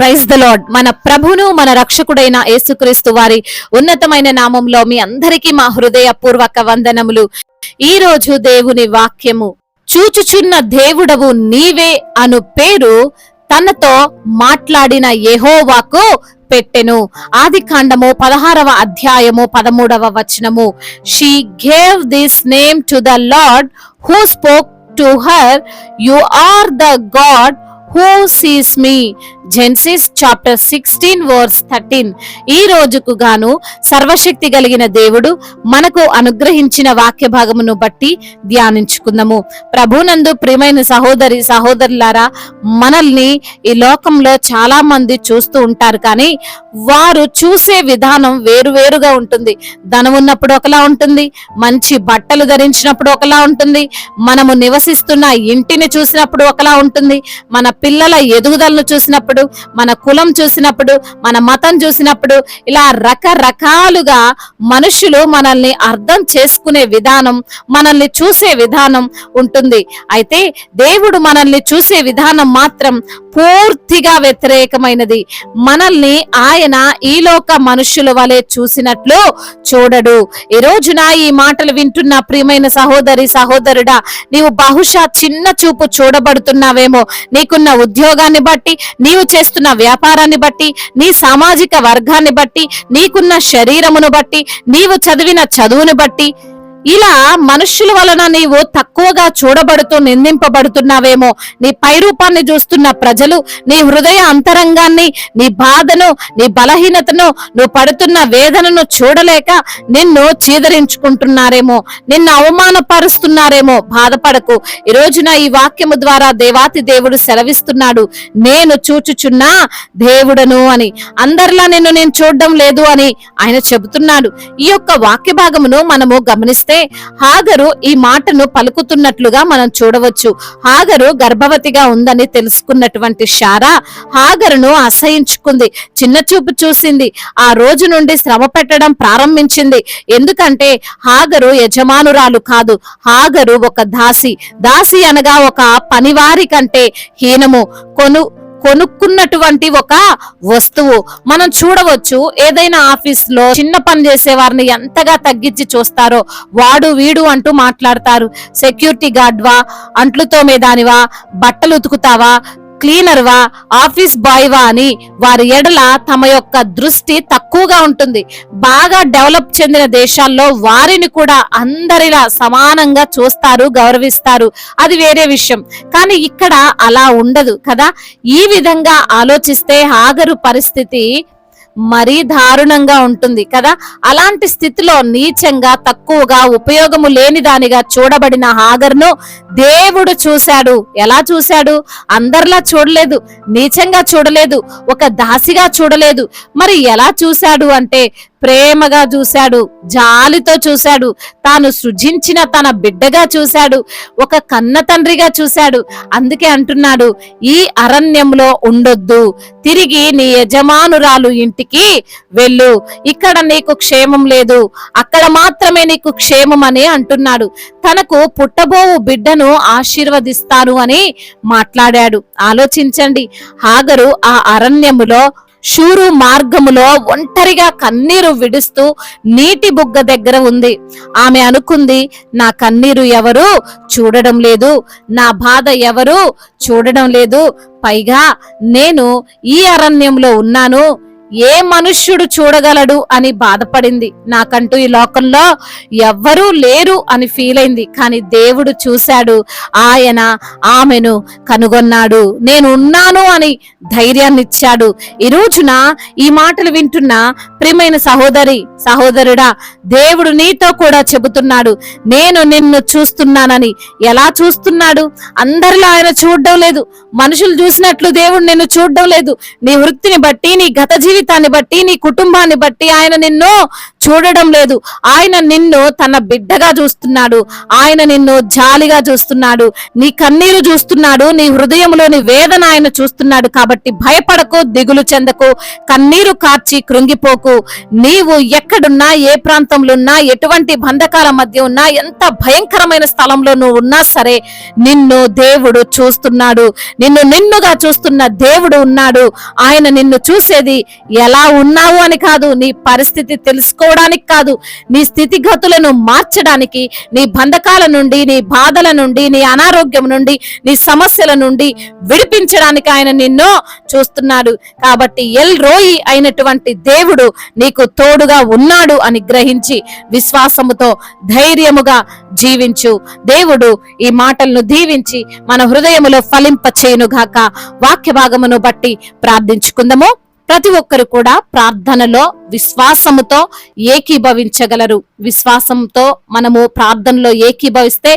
Praise the lord. మన ప్రభును మన రక్షకుడైన యేసుక్రీస్తు వారి ఉన్నతమైన నామంలో మీ అందరికీ మా హృదయపూర్వక వందనములు. ఈ రోజు దేవుని వాక్యము, చూచుచున్న దేవుడవు నీవే అను పేరు తనతో మాట్లాడిన యెహోవాకు పెట్టెను. ఆదికాండము 16వ అధ్యాయము 13వ వచనము. She gave this name to the Lord who spoke to her, you are the God who sees me. Genesis chapter 16 verse 13. ఈ రోజుకు గాను సర్వశక్తి కలిగిన దేవుడు మనకు అనుగ్రహించిన వాక్య భాగమును బట్టి ధ్యానించుకుందాము. ప్రభునందు ప్రియమైన సహోదరి సహోదరులారా, మనల్ని ఈ లోకంలో చాలా మంది చూస్తూ ఉంటారు, కానీ వారు చూసే విధానం వేరువేరుగా ఉంటుంది. ధనం ఉన్నప్పుడు ఒకలా ఉంటుంది, మంచి బట్టలు ధరించినప్పుడు ఒకలా ఉంటుంది, మనము నివసిస్తున్న ఇంటిని చూసినప్పుడు ఒకలా ఉంటుంది, మన పిల్లల ఎదుగుదలను చూసినప్పుడు, మన కులం చూసినప్పుడు, మన మతం చూసినప్పుడు, ఇలా రకరకాలుగా మనుషులు మనల్ని అర్థం చేసుకునే విధానం, మనల్ని చూసే విధానం ఉంటుంది. అయితే దేవుడు మనల్ని చూసే విధానం మాత్రం పూర్తిగా వ్యతిరేకమైనది. మనల్ని ఆయన ఈ లోక మనుషుల వలె చూసినట్లు చూడడు. ఈ రోజున ఈ మాటలు వింటున్న ప్రియమైన సహోదరి సహోదరుడా, నీవు బహుశా చిన్న చూపు చూడబడుతున్నావేమో. నీకున్న ఉద్యోగాన్ని బట్టి, నీవు చేస్తున్న వ్యాపారాన్ని బట్టి, నీ సామాజిక వర్గాన్ని బట్టి, నీకున్న శరీరమును బట్టి, నీవు చదివిన చదువును బట్టి, ఇలా మనుషుల వలన నీవు తక్కువగా చూడబడుతూ నిందింపబడుతున్నావేమో. నీ పైరూపాన్ని చూస్తున్న ప్రజలు నీ హృదయ అంతరంగాన్ని, నీ బాధను, నీ బలహీనతను, నువ్వు పడుతున్న వేదనను చూడలేక నిన్ను చీదరించుకుంటున్నారేమో, నిన్ను అవమానపరుస్తున్నారేమో. బాధపడకు. ఈ రోజున ఈ వాక్యము ద్వారా దేవాతి దేవుడు సెలవిస్తున్నాడు, నేను చూచుచున్న దేవుడను అని. అందరిలా నేను చూడడం లేదు అని ఆయన చెబుతున్నాడు. ఈ యొక్క వాక్య భాగమును మనము గమనిస్తే హాగరు ఈ మాటను పలుకుతున్నట్లుగా మనం చూడవచ్చు. హాగరు గర్భవతిగా ఉందని తెలుసుకున్నటువంటి శారా హాగరును అసహించుకుంది, చిన్న చూపు చూసింది. ఆ రోజు నుండి శ్రమ పెట్టడం ప్రారంభించింది. ఎందుకంటే హాగరు యజమానురాలు కాదు, హాగరు ఒక దాసి. దాసి అనగా ఒక పనివారి కంటే హీనము, కొనుక్కున్నటువంటి ఒక వస్తువు. మనం చూడవచ్చు, ఏదైనా ఆఫీస్ లో చిన్న పని చేసే వారిని ఎంతగా తగ్గించి చూస్తారో. వాడు వీడు అంటూ మాట్లాడతారు. సెక్యూరిటీ గార్డ్ వా, అంట్లు తోమేదానివా, బట్టలు ఉతుకుతావా, క్లీనర్ వా, ఆఫీస్ బాయ్ వా అని వారి ఎడల తమ యొక్క దృష్టి తక్కువగా ఉంటుంది. బాగా డెవలప్ చెందిన దేశాల్లో వారిని కూడా అందరిలా సమానంగా చూస్తారు, గౌరవిస్తారు. అది వేరే విషయం. కానీ ఇక్కడ అలా ఉండదు కదా. ఈ విధంగా ఆలోచిస్తే హాగరు పరిస్థితి మరీ దారుణంగా ఉంటుంది కదా. అలాంటి స్థితిలో నీచంగా, తక్కువగా, ఉపయోగము లేని దానిగా చూడబడిన హాగర్ను దేవుడు చూశాడు. ఎలా చూశాడు? అందరిలా చూడలేదు, నీచంగా చూడలేదు, ఒక దాసిగా చూడలేదు. మరి ఎలా చూశాడు అంటే ప్రేమగా చూశాడు, జాలితో చూశాడు, తాను సృజించిన తన బిడ్డగా చూశాడు, ఒక కన్న తండ్రిగా చూశాడు. అందుకే అంటున్నాడు, ఈ అరణ్యంలో ఉండొద్దు, తిరిగి నీ యజమానురాలు ఇంటికి వెళ్ళు. ఇక్కడ నీకు క్షేమం లేదు, అక్కడ మాత్రమే నీకు క్షేమం అని అంటున్నాడు. తనకు పుట్టబోవు బిడ్డను ఆశీర్వదిస్తాను అని మాట్లాడాడు. ఆలోచించండి, హాగరు ఆ అరణ్యములో షూరు మార్గములో ఒంటరిగా కన్నీరు విడుస్తూ నీటి బుగ్గ దగ్గర ఉంది. ఆమె అనుకుంది, నా కన్నీరు ఎవరు చూడడం లేదు, నా బాధ ఎవరు చూడడం లేదు, పైగా నేను ఈ అరణ్యంలో ఉన్నాను, ఏ మనుష్యుడు చూడగలడు అని బాధపడింది. నాకంటూ ఈ లోకంలో ఎవ్వరూ లేరు అని ఫీల్ అయింది. కానీ దేవుడు చూశాడు, ఆయన ఆమెను కనుగొన్నాడు, నేను ఉన్నాను అని ధైర్యాన్ని ఇచ్చాడు. ఈ రోజున ఈ మాటలు వింటున్న ప్రియమైన సహోదరి సహోదరుడా, దేవుడు నీతో కూడా చెబుతున్నాడు, నేను నిన్ను చూస్తున్నానని. ఎలా చూస్తున్నాడు? అందరిలో ఆయన చూడడం లేదు, మనుషులు చూసినట్లు దేవుడు నిన్ను చూడడం లేదు. నీ వృత్తిని బట్టి, నీ గత జీవితం జీవితాన్ని బట్టి, నీ కుటుంబాన్ని బట్టి ఆయన నిన్ను చూడడం లేదు. ఆయన నిన్ను తన బిడ్డగా చూస్తున్నాడు. ఆయన నిన్ను జాలిగా చూస్తున్నాడు. నీ కన్నీరు చూస్తున్నాడు. నీ హృదయంలోని వేదన ఆయన చూస్తున్నాడు. కాబట్టి భయపడకు, దిగులు చెందకు, కన్నీరు కార్చి కృంగిపోకు. నీవు ఎక్కడున్నా, ఏ ప్రాంతంలో ఉన్నా, ఎటువంటి బంధకాల మధ్య ఉన్నా, ఎంత భయంకరమైన స్థలంలో నువ్వు ఉన్నా సరే నిన్ను దేవుడు చూస్తున్నాడు. నిన్నుగా చూస్తున్న దేవుడు ఉన్నాడు. ఆయన నిన్ను చూసేది ఎలా ఉన్నావు అని కాదు, నీ పరిస్థితి తెలుసుకోవడానికి కాదు, నీ స్థితిగతులను మార్చడానికి, నీ బంధకాల నుండి, నీ బాధల నుండి, నీ అనారోగ్యం నుండి, నీ సమస్యల నుండి విడిపించడానికి ఆయన నిన్ను చూస్తున్నాడు. కాబట్టి ఎల్ రోయి అయినటువంటి దేవుడు నీకు తోడుగా ఉన్నాడు అని గ్రహించి విశ్వాసముతో ధైర్యముగా జీవించు. దేవుడు ఈ మాటలను దీవించి మన హృదయములో ఫలింప చేయునుగాక. వాక్య భాగమును బట్టి ప్రార్థించుకుందాము. ప్రతి ఒక్కరు కూడా ప్రార్థనలో విశ్వాసముతో ఏకీభవించగలరు. విశ్వాసంతో మనము ప్రార్థనలో ఏకీభవిస్తే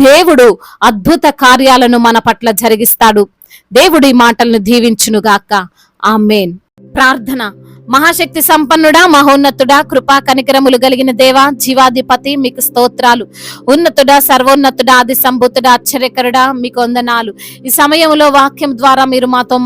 దేవుడు అద్భుత కార్యాలను మన పట్ల జరిగిస్తాడు. దేవుడి మాటలను దీవించునుగాక. ఆమేన్. ప్రార్థన. మహాశక్తి సంపన్నుడా, మహోన్నతుడా, కృపా కనికరములు కలిగిన దేవా, జీవాధిపతి, మీకు స్తోత్రాలు. ఉన్నతుడా, సర్వోన్నతుడా, ఆది సంభూతుడా, ఆశ్చర్యకరుడా, మీకు వందనాలు. ఈ సమయంలో వాక్యం ద్వారా మీరు మాతో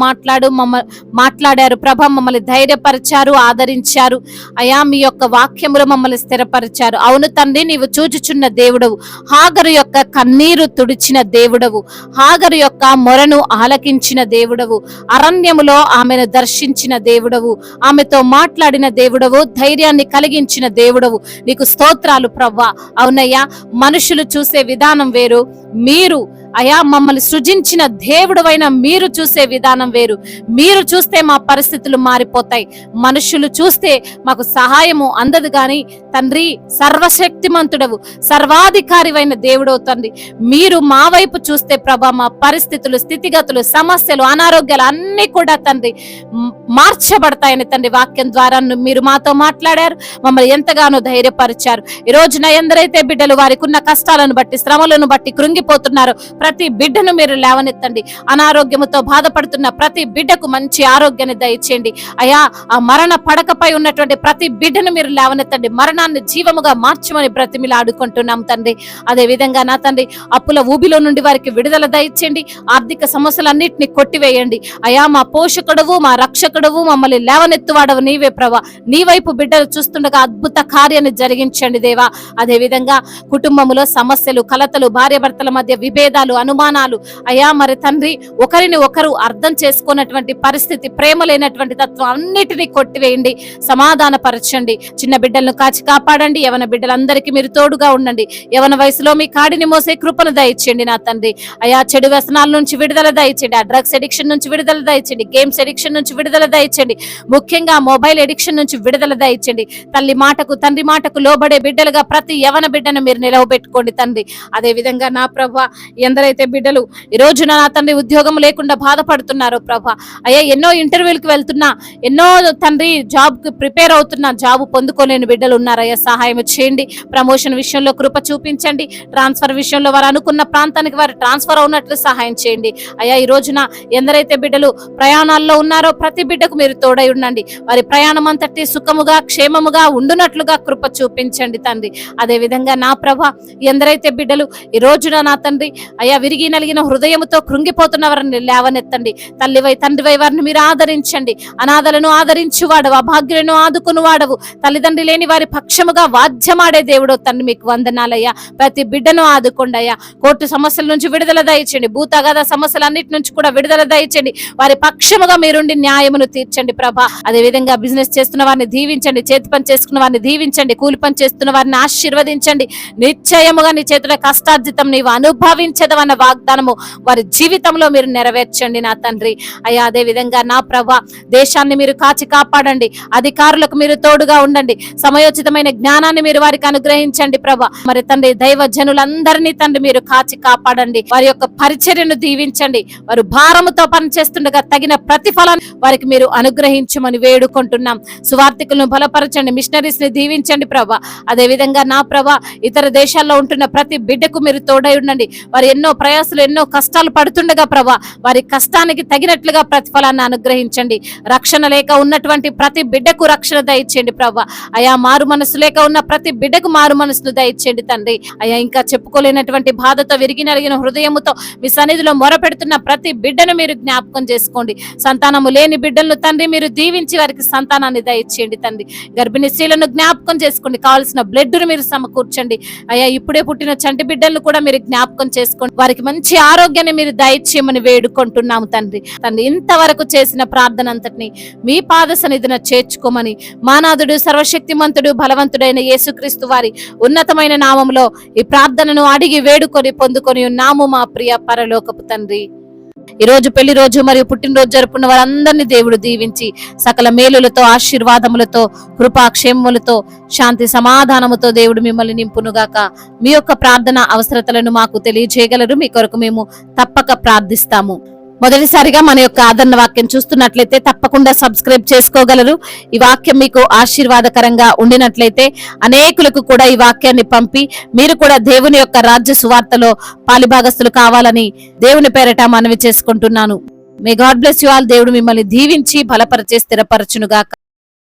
మాట్లాడారు ప్రభ. మమ్మల్ని ధైర్యపరిచారు, ఆదరించారు అయా. మీ యొక్క వాక్యములు మమ్మల్ని స్థిరపరిచారు. అవును తండ్రి, నీవు చూచుచున్న దేవుడవు. హాగరు యొక్క కన్నీరు తుడిచిన దేవుడవు. హాగరు యొక్క మొరను ఆలకించిన దేవుడవు. అరణ్యములో ఆమెను దర్శించిన దేవుడవు. ఆమె మాట్లాడిన దేవుడవు. ధైర్యాన్ని కలిగించిన దేవుడవు. నీకు స్తోత్రాలు ప్రవ్వా. అవునయ్యా, మనుషులు చూసే విధానం వేరు, మీరు అయా మమ్మల్ని సృజించిన దేవుడవైన మీరు చూసే విధానం వేరు. మీరు చూస్తే మా పరిస్థితులు మారిపోతాయి. మనుషులు చూస్తే మాకు సహాయము అందదు గాని తండ్రి, సర్వశక్తిమంతుడవు, సర్వాధికారివైన దేవుడవు తండ్రి. మీరు మా వైపు చూస్తే ప్రభా, మా పరిస్థితులు, స్థితిగతులు, సమస్యలు, అనారోగ్యాలు అన్ని కూడా తండ్రి మార్చబడతాయని తండ్రి వాక్యం ద్వారా మీరు మాతో మాట్లాడారు. మమ్మల్ని ఎంతగానో ధైర్యపరిచారు. ఈ రోజున ఎందరైతే బిడ్డలు వారికి ఉన్న కష్టాలను బట్టి, శ్రమలను బట్టి కృంగిపోతున్నారు, ప్రతి బిడ్డను మీరు లేవనెత్తండి. అనారోగ్యముతో బాధపడుతున్న ప్రతి బిడ్డకు మంచి ఆరోగ్యాన్ని దయచేయండి అయా. ఆ మరణ పడకపై ఉన్నటువంటి ప్రతి బిడ్డను మీరు లేవనెత్తండి. మరణాన్ని జీవముగా మార్చమని బ్రతిమిలాడుకుంటున్నాం తండ్రి. అదే విధంగా నా తండ్రి, అప్పుల ఊబిలో నుండి వారికి విడుదల దయచేయండి. ఆర్థిక సమస్యలన్నింటినీ కొట్టివేయండి అయా. మా పోషకుడవు, మా రక్షకుడవు, మమ్మల్ని లేవనెత్తువాడవు నీవే ప్రభా. నీ వైపు బిడ్డలు చూస్తుండగా అద్భుత కార్యాన్ని జరిగించండి దేవా. అదే విధంగా కుటుంబములో సమస్యలు, కలతలు, భార్యాభర్తల మధ్య విభేదాలు, అనుమానాలు అయా మరి తండ్రి, ఒకరిని ఒకరు అర్థం చేసుకున్నటువంటి పరిస్థితి, ప్రేమ లేనటువంటి తత్వం అన్నిటినీ కొట్టివేయండి, సమాధానపరచండి. చిన్న బిడ్డలను కాచి కాపాడండి. యవన బిడ్డలందరికీ మీరు తోడుగా ఉండండి. యవన వయసులో మీ కాడిని మోసే కృపను దయచేయండి నా తండ్రి అయా. చెడు వ్యసనాల నుంచి విడుదల దయచేయండి. ఆ డ్రగ్స్ ఎడిక్షన్ నుంచి విడుదల దయచేయండి. గేమ్స్ ఎడిక్షన్ నుంచి విడుదల దయచేయండి. ముఖ్యంగా మొబైల్ ఎడిక్షన్ నుంచి విడుదల దయచేయండి. తల్లి మాటకు, తండ్రి మాటకు లోబడే బిడ్డలుగా ప్రతి యవన బిడ్డను మీరు నిలవబెట్టుకోండి తండ్రి. అదే విధంగా నా ప్రభా, ఎందరైతే బిడ్డలు ఈ రోజున నా తండ్రి ఉద్యోగం లేకుండా బాధపడుతున్నారో ప్రభా అయ్యా, ఎన్నో ఇంటర్వ్యూలకు వెళ్తున్నా, ఎన్నో తండ్రి జాబ్ కి ప్రిపేర్ అవుతున్నా, జాబ్ పొందుకోలేని బిడ్డలు ఉన్నారయ్యా. సహాయం చేయండి. ప్రమోషన్ విషయంలో కృప చూపించండి. ట్రాన్స్ఫర్ విషయంలో వారు అనుకున్న ప్రాంతానికి వారు ట్రాన్స్ఫర్ అవునట్లు సహాయం చేయండి అయ్యా. ఈ రోజున ఎందరైతే బిడ్డలు ప్రయాణాల్లో ఉన్నారో ప్రతి బిడ్డకు మీరు తోడై ఉండండి. వారి ప్రయాణం అంతటి సుఖముగా, క్షేమముగా ఉండునట్లుగా కృప చూపించండి తండ్రి. అదే విధంగా నా ప్రభా, ఎందరైతే బిడ్డలు ఈ రోజున నా తండ్రి అయ్యా విరిగి నలిగిన హృదయముతో కృంగిపోతున్న వారిని లేవనెత్తండి. తల్లివై తండ్రివై వారిని మీరు ఆదరించండి. అనాథలను ఆదరించు వాడవు, అభాగ్యులను ఆదుకుని వాడవు, తల్లిదండ్రి లేని వారి పక్షముగా వాద్యమాడే దేవుడు తండ్రి. మీకు వందనాలయ్యా. ప్రతి బిడ్డను ఆదుకోండి అయ్యా. కోర్టు సమస్యల నుంచి విడుదల దయచండి. భూతగాథ సమస్యలన్నిటి నుంచి కూడా విడుదల దయచండి. వారి పక్షముగా మీరుండి న్యాయమును తీర్చండి ప్రభా. అదే విధంగా బిజినెస్ చేస్తున్న వారిని దీవించండి. చేతి పని చేసుకున్న వారిని దీవించండి. కూలి పని చేస్తున్న వారిని ఆశీర్వదించండి. నిశ్చయముగా నీ చేతుల కష్టార్జితం నీవు అనుభవించదవన్న వాగ్దానము వారి జీవితంలో మీరు నెరవేర్చండి నా తండ్రి అయ్యా. అదే విధంగా నా ప్రభా, దేశాన్ని మీరు కాచి కాపాడండి. అధికారులకు మీరు తోడుగా ఉండండి. సమయోచితమైన జ్ఞానాన్ని మీరు వారికి అనుగ్రహించండి ప్రభా. మరి తండ్రి, దైవ జనులందరినీ తండ్రి మీరు కాచి కాపాడండి. వారి యొక్క పరిచర్యను దీవించండి. వారు భారముతో పనిచేస్తుండగా తగిన ప్రతిఫలాన్ని వారికి మీరు అనుగ్రహించమని వేడుకుంటున్నాం. సువార్థికులను బలపరచండి. మిషనరీస్ ని దీవించండి ప్రభా. అదే విధంగా నా ప్రభా, ఇతర దేశాల్లో ఉంటున్న ప్రతి బిడ్డకు మీరు తోడై ఉండండి. వారు ఎన్నో ప్రయాసలు ఎన్నో కష్టాలు పడుతుండగా ప్రభా వారి కష్టానికి తగినట్లుగా ప్రతిఫలాన్ని అనుగ్రహించండి. రక్షణ లేక ఉన్నటువంటి ప్రతి బిడ్డకు రక్షణ దయచేయండి ప్రభా. అయా మారు మనసు లేక ఉన్న ప్రతి బిడ్డకు మారు మనసును దయచేయండి తండ్రి. అయా ఇంకా చెప్పుకోలేనటువంటి బాధతో విరిగి నలిగిన హృదయముతో మీ సన్నిధిలో మొరపెడుతున్న ప్రతి బిడ్డను మీరు జ్ఞాపకం చేసుకోండి. సంతానము లేని బిడ్డలను తండ్రి మీరు దీవించి వారికి సంతానాన్ని దయచేయండి తండ్రి. గర్భిణీ స్త్రీలను జ్ఞాపకం చేసుకోండి. కావాల్సిన బ్లడ్ ను మీరు సమకూర్చండి. అయా ఇప్పుడే పుట్టిన చంటి బిడ్డలను కూడా మీరు జ్ఞాపకం చేసుకోండి. వారికి మంచి ఆరోగ్యాన్ని మీరు దయచేయమని వేడుకుంటున్నాము తండ్రి. తండ్రి ఇంతవరకు చేసిన ప్రార్థన అంతటిని మీ పాద సన్నిధిన చేర్చుకోమని మానాథుడు సర్వశక్తిమంతుడు బలవంతుడైన యేసుక్రీస్తు వారి ఉన్నతమైన నామములో ఈ ప్రార్థనను అడిగి వేడుకొని పొందుకొని ఉన్నాము మా ప్రియ పరలోకపు తండ్రి. ఈ రోజు పెళ్లి రోజు మరియు పుట్టినరోజు జరుపుకున్న వారందరినీ దేవుడు దీవించి సకల మేలులతో ఆశీర్వాదములతో కృపాక్షేమములతో శాంతి సమాధానముతో దేవుడు మిమ్మల్ని నింపునుగాక. మీ యొక్క ప్రార్థన అవసరతలను మాకు తెలియజేయగలరు. మీ కొరకు మేము తప్పక ప్రార్థిస్తాము. మొదటిసారిగా మన యొక్క ఆదరణ వాక్యం చూస్తున్నట్లయితే తప్పకుండా సబ్స్క్రైబ్ చేసుకోగలరు. ఈ వాక్యం మీకు ఆశీర్వాదకరంగా ఉండినట్లయితే అనేకులకు కూడా ఈ వాక్యాన్ని పంపి మీరు కూడా దేవుని యొక్క రాజ్య సువార్తలో పాలిభాగస్తులు కావాలని దేవుని పేరట మనవి చేసుకుంటున్నాను. May God bless you all. దేవుడు మిమ్మల్ని దీవించి బలపరిచే స్థిరపరచునుగాక.